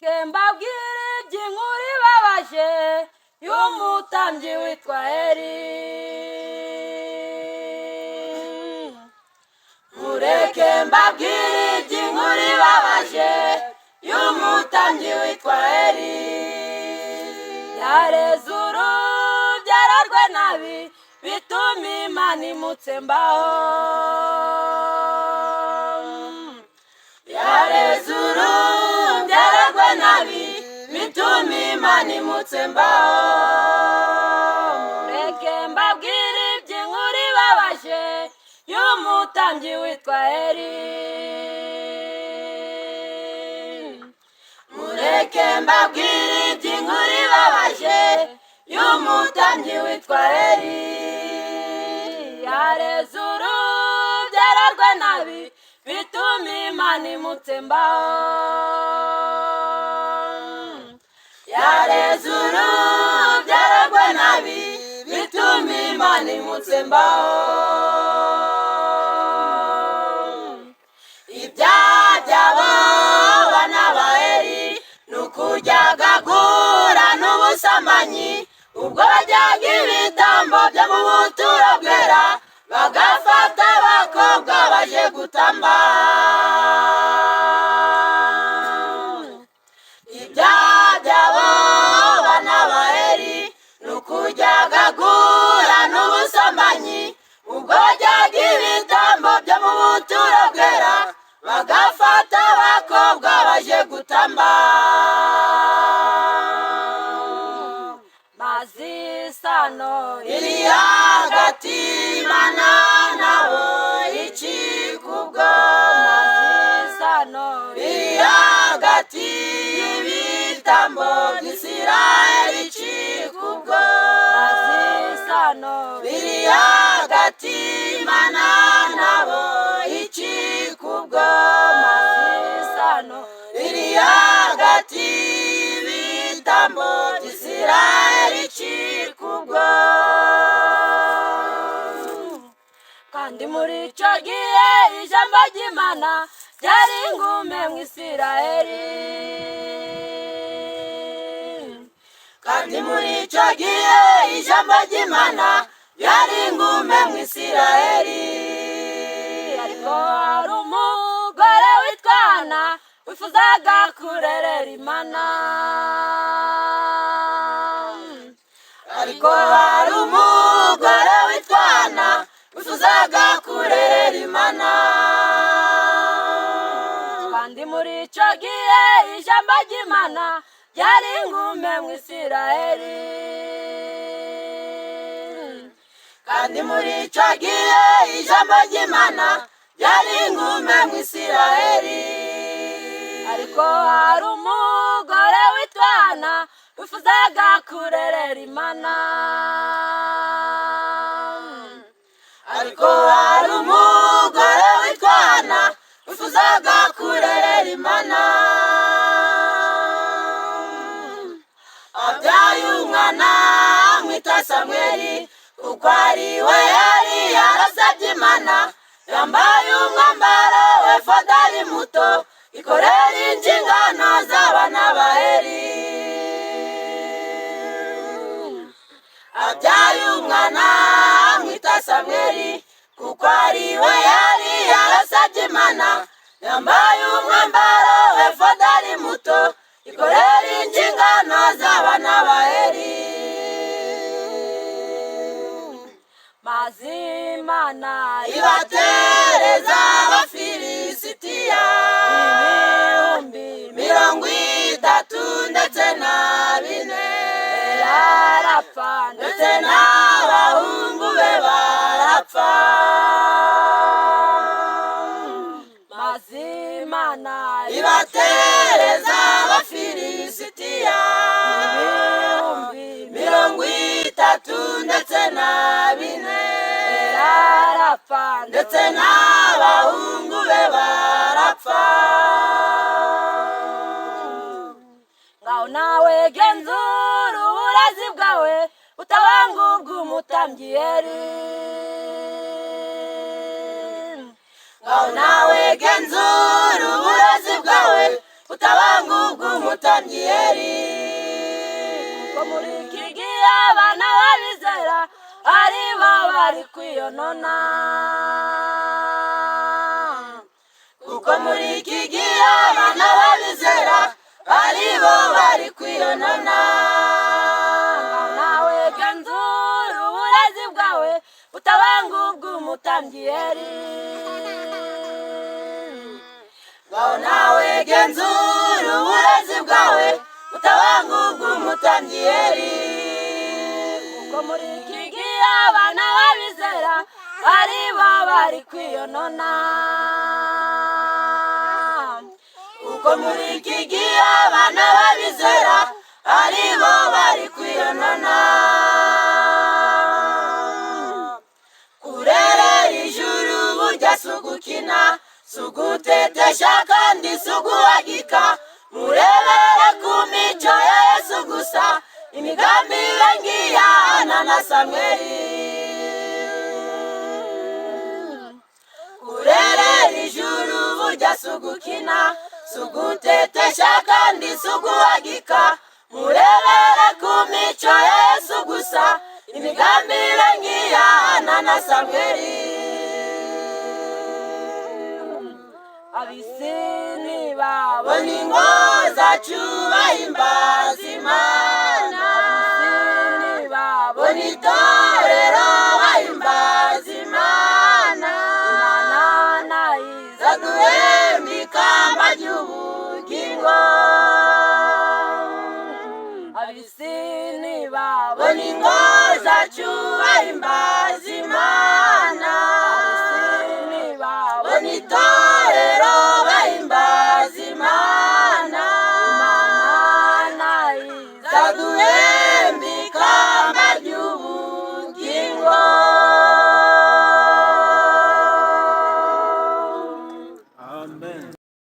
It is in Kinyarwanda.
mbabwire iby'inkuru ibabaje y'umutambyi witwa Eli. Mureke mbabwire iby'inkuru ibabaje y'umutambyi witwa Eli. Yareze urubyaro rwe nabi bituma Imana imutsembaho. Yareze urubyaro rwe nabi bituma Imana imutsembaho. Mureke mbabwire iby'inkuru ibabaje y'umutambyi witwa Eli. Mureke mbabwire iby'inkuru ibabaje y'umutambyi witwa Eli. Yareze urubyaro rwe nabi bituma Imana imutsembaho. Yareze urubyaro rwe nabi bituma Imana imutsembaho. Ibyaha by'abo bana ba Eli ni ukuryagagura n'ubusambanyi, ubwo bajyaga ibitambo byo mu buturo bwera bagafata abakobwa baje gutamba. Ibyaha by'abo bana ba Eli ni ukuryagagura n'ubusambanyi, ubwo bajyaga ibitambo byo mu buturo bwera bagafata abakobwa baje gutamba. Maze isano iri hagati y'Imana nabo icika ubwo. Maze isano iri hagati y'ibitambo by'Isirayeli icika ubwo. Maze isano iri hagati y'Imana nabo icika ubwo. Maze isano iri hagati y'ibitambo by'Isirayeli icika ubwo. Kandi muri icyo gihe ijambo ry'Imana ryari ingume mu Isirayeli. Kandi muri icyo gihe ijambo ry'Imana ryari ingume mu Isirayeli. Ariko hari umugore witwa Hana wifuzaga kurerera Imana. Ariko hari umugore witwa Hana wifuzaga kurerera Imana. Kandi muri icyo gihe ijambo ry'Imana ryari ingume mu Isirayeli. Kandi muri icyo gihe ijambo ry'Imana ryari ingume mu Isirayeli. Ariko hari umugore witwa Hana wifuzaga kurerera Imana. Ariko hari umugore witwa Hana wifuzaga kurerera Imana. Abyaye umwana amwita Samweli, kuko ari we yari yarasabye Imana. Yambaye umwambaro w'efoda ari muto, ikorera inshingano z'abana ba Eli. Abyaye umwana amwita Samweli, kuko ari we yari yarasabye Imana. Yambaye umwambaro w'efoda ari muto, ikorera inshingano z'abana ba Eli. Maze Imana ibatereza Abafilisitiya ibihumbi 30 ndetse na 4. Arapfa ndetse n'abahungu be barapfa. Maze Imana ibatereza Abafilisitiya ibihumbi 30 ndetse na 4. Arapfa ndetse n'abahungu be barapfa. Ngaho nawe genzura uburazi bwawe utabanga ubw'umutambyi Eli. Ngaho nawe genzura uburazi bwawe utabanga ubw'umutambyi umutambyi Eli. Kuko muri iki gihe abana b'abizera ari bo bari kwiyonona. Kuko muri iki gihe abana b'abizera ari bo bari kwiyonona. Nawe genzura uburezi bwawe butabanga ubw'umutambyi Eli. Nawe genzura uburezi bwawe butabanga ubw'umutambyi Eli. Kuko muri iki gihe abana b'abizera ari bo bari kwiyonona. Kuko muri iki gihe abana b'abizera ari bo bari kwiyonona. Kurerera ijuru burya si ugukina, si ugutetesha kandi si uguhagika. Murebere ku mico ya Yesu gusa, imigambi ibe nk'iya Hana na Samweli. Kurerera ijuru burya si ugukina, si ugutetesha kandi si uguhagika. Murebere ku mico ya Yesu gusa, imigambi ibe nk'iya Hana na Samweli. Ab'isi nibabona ingo zacu bahimbaza Imana. Ab'isi nibabona itorero bahimbaza Imana. Imana nayo izaduhemba ikamba ry'ubugingo. Ab'isi nibabona ingo zacu bahimbaza